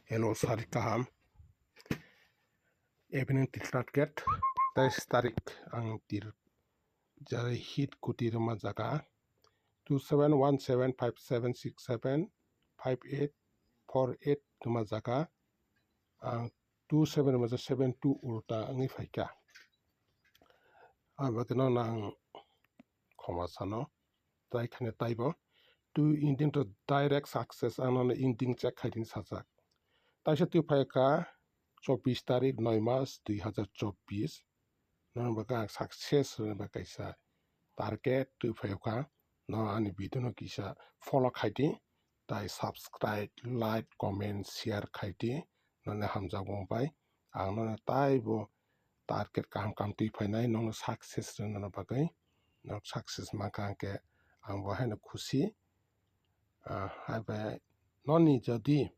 Hello Sari Kaham. Evening target 23 tarik ang tir jari hit kutir majaga 271757675848 majaga ang 27 maja 72 ulta angi faika abakeno nang khomasano tai khane taibo tu inding to direct success anon inding check khaidin sajak taisa tu faika 24 tarik 9 Mac 2024 non baka success ba kaisa target tu faika no ani video no kisa follow khaidi tai subscribe like comment share khaidi non hamjak bongbai ang no tai bo target kam tu fainai no success no bagai no success makangke ang bo haino khushi habai noni jodi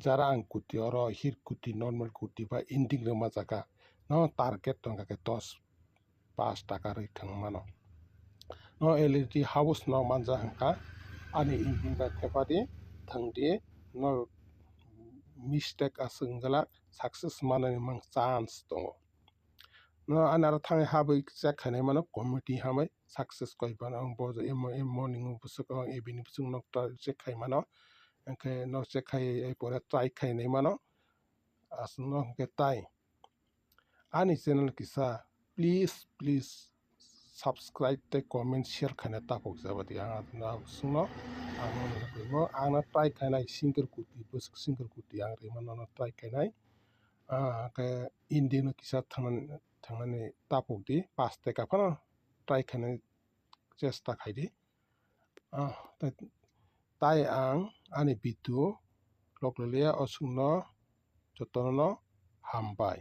jara ang kuti oro hit kuti normal kuti ba ending rema jaka no target tongka ke 5 taka roi thangmano no LED house no manja hangka ani ending ba thepadi thangdi no mistake asungala success manani mang chance tongo no anara thangai habai check khainai mano committee hamai success koiban ang bo morning busuk evening busuk nok check khai mano angke no check khai pore try khainai mano asno ke tai ani channel kisa please subscribe te comment share khaina tapok jabadi ang sungno ang try khainai single kuti busuk single kuti ang remano no try khainai ke India no kisa thangnani tapok di 5 taka phano try khainai chesta khaidi tai ang ani video loklelia osungno jotono hambai